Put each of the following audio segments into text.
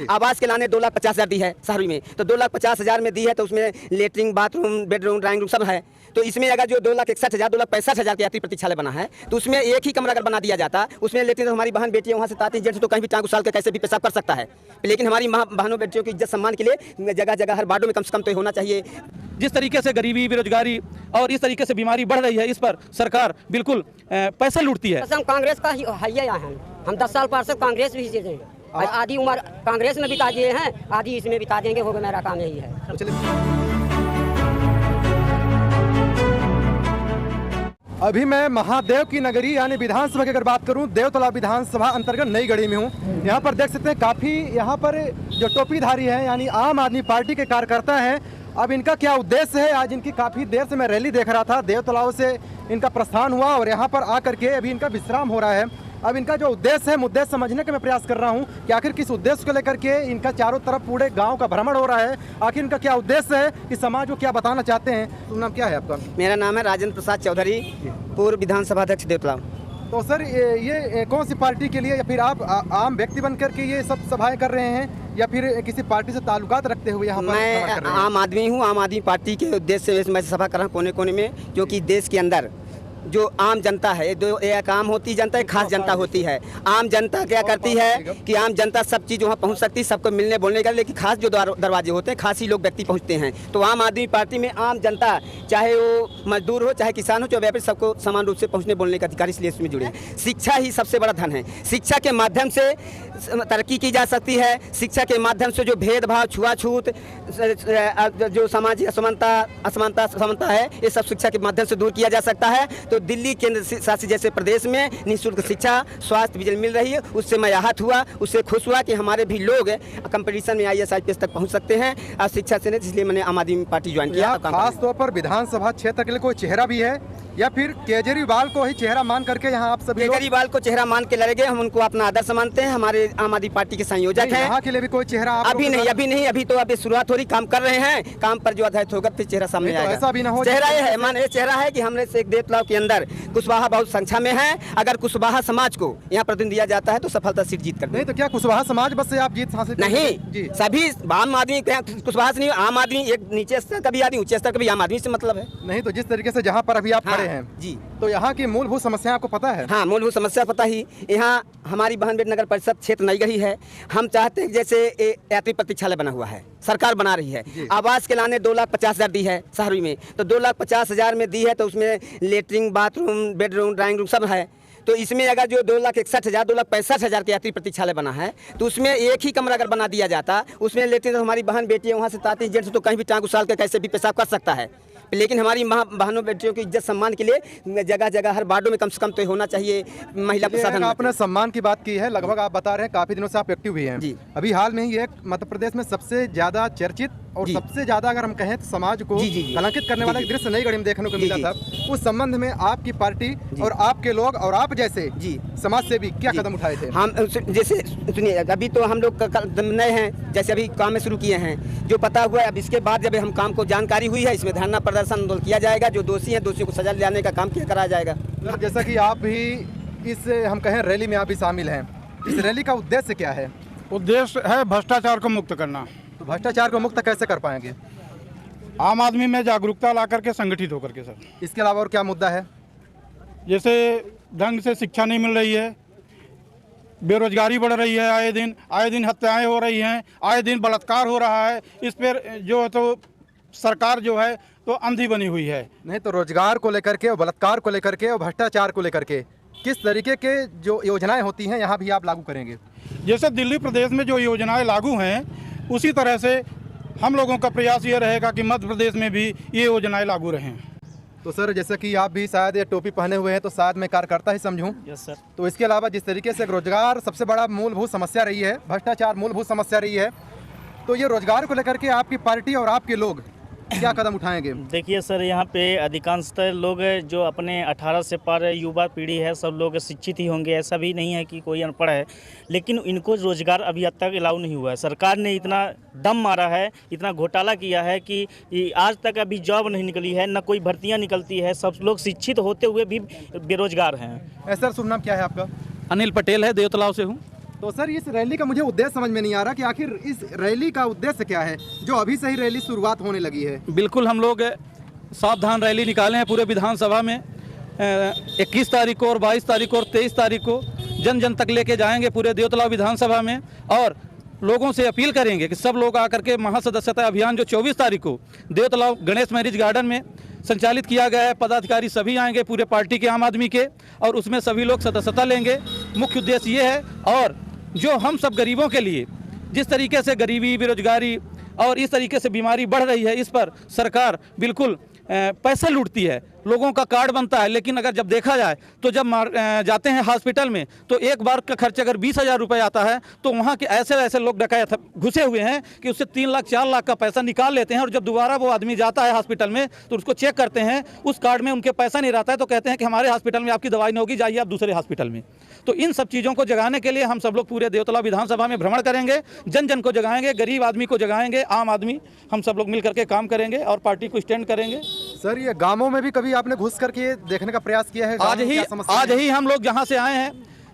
आवास के लाने 2,50,000 दी है शहरी में, तो 2,50,000 में दी है, तो उसमें latrine, bathroom, bedroom, drawing room सब है। तो इसमें अगर जो 2,61,000, 2,65,000 के यात्री प्रतीक्षालय बना है, तो उसमें एक ही कमरा अगर बना दिया जाता, उसमें लेटरिन, तो हमारी बहन बेटियां वहाँ से आती जेंट्स तो कहीं भी टांग उछाल के कैसे भी पेशाब कर सकता है। लेकिन हमारी बहनों बेटियों की इज्जत सम्मान के लिए जगह जगह हर वार्डों में कम से कम तो होना चाहिए। जिस तरीके से गरीबी, बेरोजगारी और इस तरीके से बीमारी बढ़ रही है, इस पर सरकार बिल्कुल पैसा लूटती है। हम कांग्रेस का ही हैं, हम 10 साल पार्षद कांग्रेस भी जीते हैं, आधी उम्र कांग्रेस में बिता दिए हैं, आधी इसमें बिता देंगे, होगा मेरा काम यही है। अभी मैं महादेव की नगरी यानी विधानसभा की अगर बात करूं, देवतला विधानसभा अंतर्गत नई गढ़ी में हूं। यहां पर देख सकते हैं काफ़ी यहाँ पर जो टोपीधारी हैं यानी आम आदमी पार्टी के कार्यकर्ता हैं। अब इनका क्या उद्देश्य है, आज इनकी काफ़ी देर से मैं रैली देख रहा था, देवतलाव से इनका प्रस्थान हुआ और यहाँ पर आकर के अभी इनका विश्राम हो रहा है। अब इनका जो उद्देश्य है, मुद्दे समझने का मैं प्रयास कर रहा हूँ कि आखिर किस उद्देश्य को लेकर के इनका चारों तरफ पूरे गांव का भ्रमण हो रहा है। आखिर इनका क्या उद्देश्य है कि समाज को क्या बताना चाहते हैं। तो नाम क्या है आपका? मेरा नाम है राजेंद्र प्रसाद चौधरी, पूर्व विधानसभा अध्यक्ष देवतला। तो सर ये कौन सी पार्टी के लिए, या फिर आप आम व्यक्ति बन करके ये सब सभाएं कर रहे हैं, या फिर किसी पार्टी से ताल्लुकात रखते हुए यहाँ पर? मैं आम आदमी हूँ, आम आदमी पार्टी के उद्देश्य से मैं सभा कर रहा हूँ कोने कोने में, क्योंकि देश के अंदर जो आम जनता है, जो एक आम होती जनता, एक खास जनता होती है। आम जनता क्या करती है कि आम जनता सब चीज़ वहाँ पहुँच सकती है, सबको मिलने बोलने का, लेकिन खास जो दरवाजे होते हैं, खास ही लोग व्यक्ति पहुँचते हैं। तो आम आदमी पार्टी में आम जनता, चाहे वो मजदूर हो, चाहे किसान हो, चाहे व्यापारी, सबको समान रूप से पहुँचने बोलने का अधिकार, इसलिए इसमें जुड़े हैं। शिक्षा ही सबसे बड़ा धन है। शिक्षा के माध्यम से तरक्की की जा सकती है। शिक्षा के माध्यम से जो भेदभाव, छुआछूत, जो सामाजिक असमानता है, ये सब शिक्षा के माध्यम से दूर किया जा सकता है। तो दिल्ली केंद्र शासित जैसे प्रदेश में निःशुल्क शिक्षा, स्वास्थ्य, बिजली मिल रही है, उससे मैं आहत हुआ, उससे खुश हुआ कि हमारे भी लोग कंपटीशन में IAS IPS तक पहुंच सकते हैं और शिक्षा से, इसलिए मैंने आम आदमी पार्टी ज्वाइन किया। खास तौर पर विधानसभा क्षेत्र के लिए कोई चेहरा भी है, या फिर केजरीवाल को ही चेहरा मान करके यहाँ आप सभी? केजरीवाल को चेहरा मान के लड़ेंगे, हम उनको अपना आदर्श मानते हैं, हमारे आम आदमी पार्टी के संयोजक हैं। यहाँ के लिए भी कोई चेहरा अभी नहीं, अभी तो अभी शुरुआत हो रही, काम कर रहे हैं, काम पर जो आधारित होगा फिर चेहरा सामने आएगा। ऐसा भी ना हो, चेहरा ये है, मान चेहरा है कि हमने एक देवतलाव के अंदर कुशवाहा बहुत संख्या में है। अगर कुशवाहा समाज को यहाँ प्रतिनिधि दिया जाता है तो सफलता सीट जीत कर। नहीं तो क्या कुशवाहा समाज बस से आप जीत हासिल नहीं, सभी आम आदमी कुशवाहा से नहीं, आम आदमी एक नीचे स्तर का भी आदमी, ऊंचे स्तर का भी आम आदमी से मतलब है। नहीं तो जिस तरीके से जहाँ पर अभी आप खड़े हैं जी, तो यहाँ की मूलभूत समस्या आपको पता है? हाँ, मूलभूत समस्या पता ही। यहाँ हमारी बहन बेटी नगर परिषद क्षेत्र नई गढ़ी है। हम चाहते हैं जैसे यात्री प्रतीक्षालय बना हुआ है, सरकार बना रही है, आवास के लाने 2,50,000 दी है शहरी में, तो 2,50,000 में दी है, तो उसमें latrine, bathroom, bedroom, drawing room सब है। तो इसमें अगर जो 2,61,000, 2,65,000 के यात्री प्रतीक्षालय बना है, तो उसमें एक ही कमरा अगर बना दिया जाता, उसमें लेटरिन, तो हमारी बहन बेटियां वहाँ से आती जेंट्स तो कहीं भी टांग उछाल के कैसे भी पेशाब कर सकता है। लेकिन हमारी बहनों बेटियों की इज्जत सम्मान के लिए जगह जगह हर वार्डों में कम से कम तो होना चाहिए महिला प्रसाधन। आपने सम्मान की बात की है, लगभग आप बता रहे हैं काफी दिनों से आप एक्टिव भी हैं जी। अभी हाल में ही एक मध्य प्रदेश में सबसे ज्यादा चर्चित और सबसे ज्यादा अगर हम कहें तो समाज को कलंकित करने वाला एक दृश्य नई गढ़ी में देखने को मिला था। उस संबंध में आपकी पार्टी और आपके लोग और आप जैसे समाज सेवी क्या कदम उठाए थे? हम जैसे सुनिए, अभी तो हम लोग नए हैं, जैसे अभी काम में शुरू किए हैं, जो पता हुआ है, अब इसके बाद जब हम काम को जानकारी हुई है, इसमें धरना प्रदर्शन आंदोलन किया जाएगा। जो दोषी हैं, दोषियों को सजा दिलाने का काम किया कराया जाएगा। जैसा कि आप भी इस हम कहें रैली में आप भी शामिल हैं, इस रैली का उद्देश्य क्या है? उद्देश्य है भ्रष्टाचार को मुक्त करना। तो भ्रष्टाचार को मुक्त कैसे कर पाएंगे? आम आदमी में जागरूकता ला करके, संगठित होकर के। सर, इसके अलावा और क्या मुद्दा है? जैसे ढंग से शिक्षा नहीं मिल रही है, बेरोजगारी बढ़ रही है, आए दिन हत्याएं हो रही हैं, आए दिन बलात्कार हो रहा है। इस पर जो तो सरकार जो है तो अंधी बनी हुई है। नहीं तो रोजगार को लेकर के, बलात्कार को लेकर के और भ्रष्टाचार को लेकर के किस तरीके के जो योजनाएं होती हैं यहाँ भी आप लागू करेंगे? जैसे दिल्ली प्रदेश में जो योजनाएं लागू हैं, उसी तरह से हम लोगों का प्रयास ये रहेगा कि मध्य प्रदेश में भी ये योजनाएं लागू रहें। तो सर, जैसे कि आप भी शायद ये टोपी पहने हुए हैं, तो शायद मैं कार्यकर्ता ही समझूं। Yes sir. तो इसके अलावा जिस तरीके से रोजगार सबसे बड़ा मूलभूत समस्या रही है, भ्रष्टाचार मूलभूत समस्या रही है, तो ये रोजगार को लेकर के आपकी पार्टी और आपके लोग क्या कदम उठाएंगे? देखिए सर, यहाँ पे अधिकांशतः लोग जो अपने 18 से पार युवा पीढ़ी है, सब लोग शिक्षित ही होंगे। ऐसा भी नहीं है कि कोई अनपढ़ है, लेकिन इनको रोजगार अभी तक अलाउ नहीं हुआ है। सरकार ने इतना दम मारा है, इतना घोटाला किया है कि आज तक अभी जॉब नहीं निकली है, न कोई भर्तियाँ निकलती है। सब लोग शिक्षित होते हुए भी बेरोजगार हैं। सर, शुभ नाम क्या है आपका? अनिल पटेल है, देवतलाव से हूँ। तो सर इस रैली का मुझे उद्देश्य समझ में नहीं आ रहा कि आखिर इस रैली का उद्देश्य क्या है जो अभी से ही रैली शुरुआत होने लगी है। बिल्कुल हम लोग सावधान रैली निकाले हैं पूरे विधानसभा में 21 तारीख को और 22 तारीख को और 23 तारीख को जन जन तक लेके जाएंगे पूरे देवतलाव विधानसभा में और लोगों से अपील करेंगे कि सब लोग आकर के महासदस्यता अभियान जो 24 तारीख को देवतलाव गणेश मैरिज गार्डन में संचालित किया गया है, पदाधिकारी सभी आएंगे पूरे पार्टी के, आम आदमी के, और उसमें सभी लोग सदस्यता लेंगे। मुख्य उद्देश्य ये है और जो हम सब गरीबों के लिए जिस तरीके से गरीबी, बेरोजगारी और इस तरीके से बीमारी बढ़ रही है, इस पर सरकार बिल्कुल पैसे लूटती है। लोगों का कार्ड बनता है, लेकिन अगर जब देखा जाए तो जब जाते हैं हॉस्पिटल में तो एक बार का खर्च अगर 20,000 रुपये आता है तो वहाँ के ऐसे ऐसे लोग डकैत घुसे हुए हैं कि उससे 3 लाख 4 लाख का पैसा निकाल लेते हैं। और जब दोबारा वो आदमी जाता है हॉस्पिटल में तो उसको चेक करते हैं, उस कार्ड में उनके पैसा नहीं रहता है, तो कहते हैं कि हमारे हॉस्पिटल में आपकी दवाई नहीं होगी, जाइए आप दूसरे हॉस्पिटल में। तो इन सब चीज़ों को जगाने के लिए हम सब लोग पूरे देवतलाव विधानसभा में भ्रमण करेंगे, जन जन को जगाएंगे, गरीब आदमी को जगाएंगे, आम आदमी, हम सब लोग मिल करके काम करेंगे और पार्टी को स्टैंड करेंगे। सर ये गांवों में भी कभी आपने घुस करके देखने का प्रयास किया है? आज ही हम लोग जहाँ से आए हैं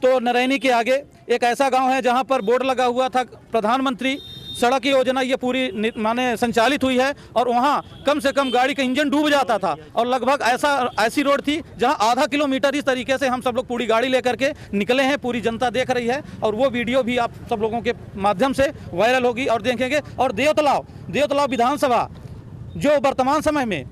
तो नरैनी के आगे एक ऐसा गांव है जहाँ पर बोर्ड लगा हुआ था प्रधानमंत्री सड़क योजना, ये पूरी माने संचालित हुई है और वहाँ कम से कम गाड़ी का इंजन डूब जाता था और लगभग ऐसी रोड थी जहाँ आधा किलोमीटर इस तरीके से हम सब लोग पूरी गाड़ी लेकर के निकले हैं। पूरी जनता देख रही है और वो वीडियो भी आप सब लोगों के माध्यम से वायरल होगी और देखेंगे। और देवतलाव विधानसभा जो वर्तमान समय में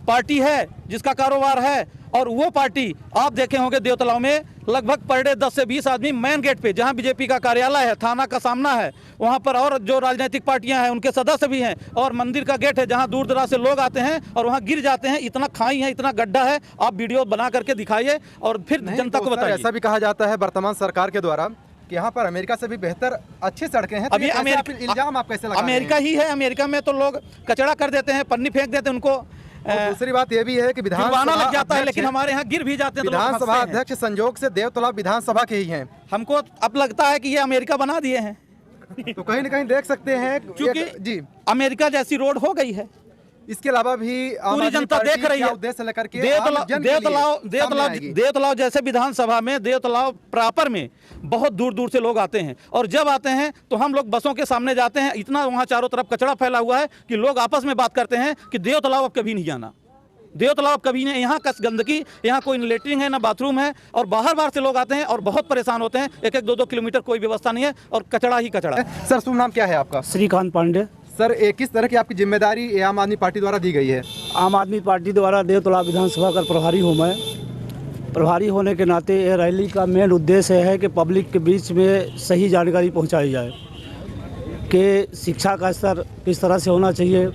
पार्टी है जिसका कारोबार है, और वो पार्टी आप देखे होंगे देवतलाव में लगभग पर डे 10 से 20 आदमी मेन गेट पे, जहां बीजेपी का कार्यालय है, थाना का सामना है, वहां पर और जो राजनीतिक पार्टियां हैं उनके सदस्य भी हैं, और मंदिर का गेट है जहां दूर दराज से लोग आते हैं और वहां गिर जाते हैं। इतना खाई है, इतना गड्ढा है, आप वीडियो बना करके दिखाइए और फिर जनता को बताइए। ऐसा भी कहा जाता है वर्तमान सरकार के द्वारा कि यहाँ पर अमेरिका से भी बेहतर अच्छी सड़कें हैं। अभी इल्जाम आप कैसे लगा? अमेरिका ही है, अमेरिका में तो लोग कचरा कर देते हैं, पन्नी फेंक देते हैं उनको। दूसरी बात यह भी है कि विधानसभा लग जाता है, लेकिन हमारे यहाँ गिर भी जाते हैं। विधानसभा अध्यक्ष संजोग से देवतलाव विधानसभा के ही हैं। हमको अब लगता है कि ये अमेरिका बना दिए हैं। तो कहीं न कहीं देख सकते हैं क्योंकि जी अमेरिका जैसी रोड हो गई है। इसके अलावा भी पूरी जनता देख रही है उद्देश्य लेकर के देवतलाव जैसे विधानसभा में, देवतलाव प्रॉपर में बहुत दूर दूर से लोग आते हैं और जब आते हैं तो हम लोग बसों के सामने जाते हैं, इतना वहाँ चारों तरफ कचरा फैला हुआ है कि लोग आपस में बात करते हैं कि देवतलाव अब कभी नहीं जाना, देवतलाव अब कभी नहीं। यहाँ का गंदगी, यहाँ कोई लेटरिन है ना बाथरूम है, और बाहर से लोग आते हैं और बहुत परेशान होते हैं। 1-2 किलोमीटर कोई व्यवस्था नहीं है और कचरा ही कचरा। सर शुभ नाम क्या है आपका? श्रीकांत पांडे। सर किस तरह की आपकी जिम्मेदारी आम आदमी पार्टी द्वारा दी गई है? आम आदमी पार्टी द्वारा देवतलाव विधानसभा का प्रभारी हूँ मैं। प्रभारी होने के नाते ये रैली का मेन उद्देश्य है कि पब्लिक के बीच में सही जानकारी पहुंचाई जाए कि शिक्षा का स्तर किस तरह से होना चाहिए,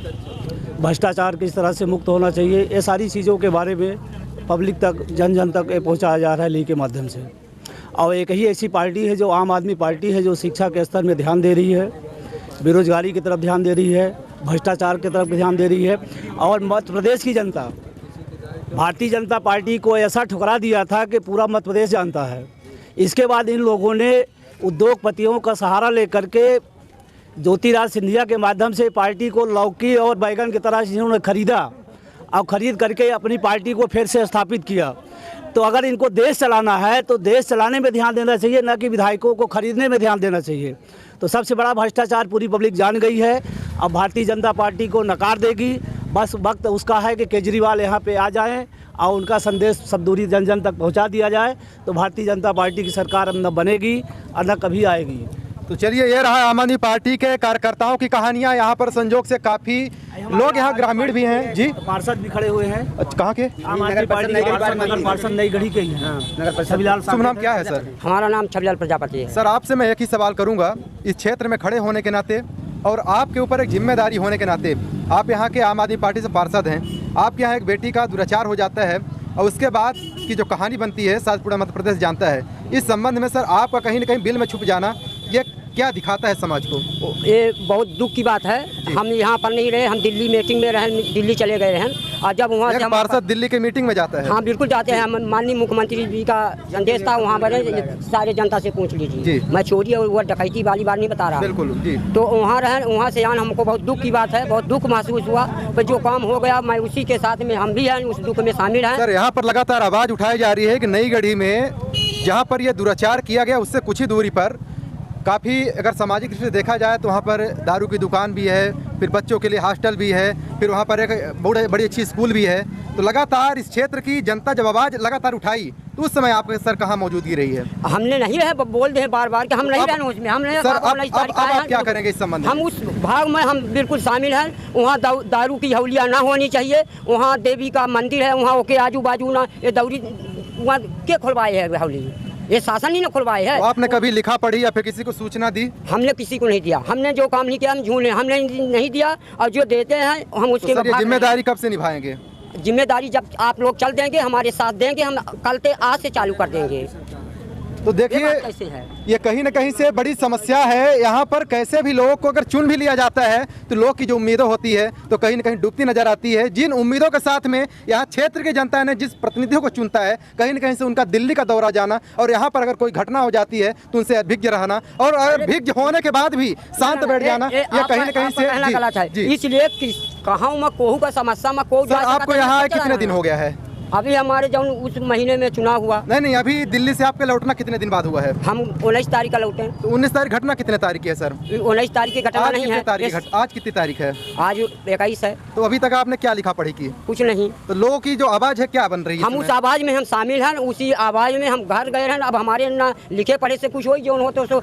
भ्रष्टाचार किस तरह से मुक्त होना चाहिए, ये सारी चीज़ों के बारे में पब्लिक तक, जन जन तक पहुंचाया जा रहा है रैली के माध्यम से। और एक ही ऐसी पार्टी है जो आम आदमी पार्टी है, जो शिक्षा के स्तर में ध्यान दे रही है, बेरोजगारी की तरफ ध्यान दे रही है, भ्रष्टाचार की तरफ ध्यान दे रही है। और मध्य प्रदेश की जनता भारतीय जनता पार्टी को ऐसा ठुकरा दिया था कि पूरा मध्य प्रदेश जानता है। इसके बाद इन लोगों ने उद्योगपतियों का सहारा लेकर के ज्योतिराज सिंधिया के माध्यम से पार्टी को लौकी और बैगन की तरह से इन्होंने खरीदा और ख़रीद करके अपनी पार्टी को फिर से स्थापित किया। तो अगर इनको देश चलाना है तो देश चलाने में ध्यान देना चाहिए, न कि विधायकों को खरीदने में ध्यान देना चाहिए। तो सबसे बड़ा भ्रष्टाचार पूरी पब्लिक जान गई है। अब भारतीय जनता पार्टी को नकार देगी। बस वक्त उसका है कि केजरीवाल यहाँ पे आ जाएं और उनका संदेश सब दूरी जन जन तक पहुँचा दिया जाए, तो भारतीय जनता पार्टी की सरकार अब न बनेगी और न कभी आएगी। तो चलिए, ये रहा आम आदमी पार्टी के कार्यकर्ताओं की कहानियां। यहाँ पर संजोग से काफी लोग यहाँ ग्रामीण भी हैं। जी पार्षद भी खड़े हुए हैं। कहाँ के? आम आदमी पार्टी नगर पार्षद नई गढ़ी के ही हैं। छबिलाल। शुभ नाम क्या है सर? हमारा नाम छबिलाल प्रजापति है। सर आपसे मैं एक ही सवाल करूंगा, इस क्षेत्र में खड़े होने के नाते और आपके ऊपर एक जिम्मेदारी होने के नाते, आप यहाँ के आम आदमी पार्टी से पार्षद हैं, आपके यहाँ एक बेटी का दुराचार हो जाता है और उसके बाद की जो कहानी बनती है शायद पूरा मध्य प्रदेश जानता है। इस संबंध में सर आपका कहीं न कहीं बिल में छुप जाना, ये क्या दिखाता है समाज को? ये बहुत दुख की बात है। हम यहाँ पर नहीं रहे, हम दिल्ली मीटिंग में रहे, दिल्ली चले गए हैं। और जब वहाँ से पार्षद दिल्ली के मीटिंग में जाता है? हाँ बिल्कुल जाते हैं। माननीय मुख्यमंत्री जी का संदेश था वहाँ पर, सारे जनता से पूछ लीजिए। मैं चोरी और वो डकैती वाली बात नहीं बता रहा। बिल्कुल जी। तो वहाँ रहे, वहाँ से आना हमको बहुत दुख की बात है, बहुत दुख महसूस हुआ। पर जो काम हो गया मैं उसी के साथ में हम भी हैं, उस दुख में शामिल हैं। सर यहाँ पर लगातार आवाज़ उठाई जा रही है कि नई गढ़ी में जहाँ पर यह दुराचार किया गया उससे कुछ ही दूरी पर काफ़ी अगर सामाजिक दृष्टि से देखा जाए तो वहाँ पर दारू की दुकान भी है, फिर बच्चों के लिए हॉस्टल भी है, फिर वहाँ पर एक बड़ी अच्छी स्कूल भी है। तो लगातार इस क्षेत्र की जनता जब आवाज़ लगातार उठाई तो उस समय आपके सर कहाँ मौजूदगी रही है? हमने नहीं रहे, बोल दे बार बार कि हम नहीं रहने उसमें, हम नहीं। सर अब आप क्या करेंगे इस संबंध में? हम उस भाग में हम बिल्कुल शामिल हैं। वहाँ दारू की हौलियाँ ना होनी चाहिए। वहाँ देवी का मंदिर है, वहाँ के आजू बाजू ना ये दौरी वहाँ के खुलवाए है हौली, ये शासन ही ने खुलवाए है। तो आपने कभी लिखा पढ़ी या फिर किसी को सूचना दी? हमने किसी को नहीं दिया। हमने जो काम नहीं किया हम झूठे, हमने नहीं दिया, और जो देते हैं हम उसके तो सर ये जिम्मेदारी कब से निभाएंगे? जिम्मेदारी जब आप लोग चल देंगे, हमारे साथ देंगे, हम कल से आज से चालू कर देंगे। तो देखिए कैसे है ये कहीं ना कहीं से बड़ी समस्या है। यहाँ पर कैसे भी लोगों को अगर चुन भी लिया जाता है तो लोग की जो उम्मीदें होती है तो कहीं ना कहीं डूबती नजर आती है। जिन उम्मीदों के साथ में यहाँ क्षेत्र की जनता ने जिस प्रतिनिधियों को चुनता है, कहीं ना कहीं से उनका दिल्ली का दौरा जाना और यहाँ पर अगर कोई घटना हो जाती है तो उनसे अभिज्ञ रहना और अभिज्ञ होने के बाद भी शांत बैठ जाना, ये कहीं ना कहीं से इसलिए कहाँ में कोहू का समस्या में को। आपको यहाँ कितने दिन हो गया है? अभी हमारे जब उस महीने में चुनाव हुआ। नहीं, अभी दिल्ली से आपके लौटना कितने दिन बाद हुआ है? हम 19 तारीख का लौटे। तो 19 तारीख घटना कितने तारीख की है सर? 19 तारीख की घटना नहीं है। आज कितनी तारीख है? आज 21 है। तो अभी तक आपने क्या लिखा पढ़ी की? कुछ नहीं। तो लोगों की जो आवाज है क्या बन रही है? हम उस आवाज में हम शामिल हैं, उसी आवाज में हम घर गए हैं। अब हमारे ना लिखे पढ़े से कुछ हो, जो हो तो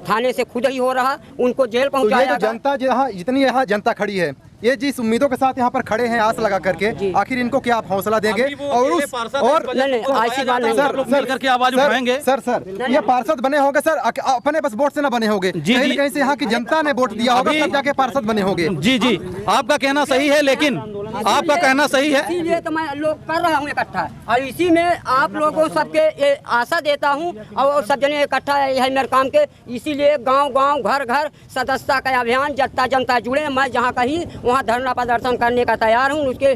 थाने से खुद ही हो रहा, उनको जेल पहुँचाया। तो जनता जितनी यहाँ जनता खड़ी है, ये जिस उम्मीदों के साथ यहाँ पर खड़े हैं आस लगा करके, आखिर इनको क्या आप हौसला देंगे? और ऐसी बात नहीं सर करके आवाज उठाएंगे। सर ये पार्षद बने होंगे सर, अपने बस वोट से ना बने होंगे, कहीं से यहाँ की जनता ने वोट दिया होगा तब जाके पार्षद बने होंगे। जी आपका कहना सही है, लेकिन आपका कहना सही है, इसीलिए तो मैं लोग कर रहा हूँ इकट्ठा, और इसी में आप लोगों सबके ये आशा देता हूँ और सब जने इकट्ठा है मेरे काम के। इसीलिए गांव घर घर सदस्यता का अभियान, जनता जुड़े। मैं जहाँ कहीं वहाँ धरना प्रदर्शन करने का तैयार हूँ। उसके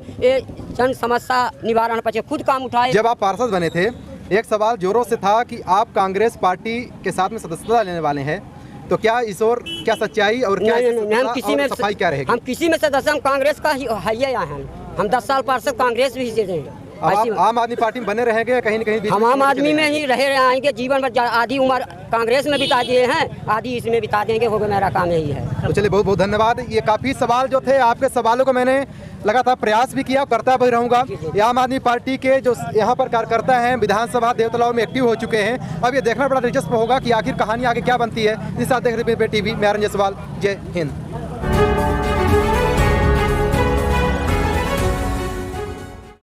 जन समस्या निवारण पर खुद काम उठाए। जब आप पार्षद बने थे, एक सवाल जोरों से था कि आप कांग्रेस पार्टी के साथ में सदस्यता लेने वाले हैं, तो क्या इस ओर क्या सच्चाई और क्या हम किसी में सफाई क्या रहेगी? हम किसी में सदस्य, हम कांग्रेस का ही है यहाँ हैं। हम 10 साल पार्षद कांग्रेस भी दे देंगे। आम आदमी पार्टी में बने रहेंगे कहीं न कहीं? हम आम आदमी में ही रहे आएंगे जीवन भर। आधी उम्र कांग्रेस में बिता दिए हैं, आधी इसमें बिता देंगे। होगा मेरा काम यही है। तो चलिए बहुत बहुत धन्यवाद। ये काफ़ी सवाल जो थे, आपके सवालों को मैंने लगातार प्रयास भी किया, करता भी रहूँगा। ये आम आदमी पार्टी के जो यहाँ पर कार्यकर्ता हैं विधानसभा देवतलाव में एक्टिव हो चुके हैं। अब ये देखना बड़ा दिलचस्प होगा कि आखिर कहानी आगे क्या बनती है। इस साथ देख रहे टीवी, मैं अरुण जायसवाल। जय हिंद।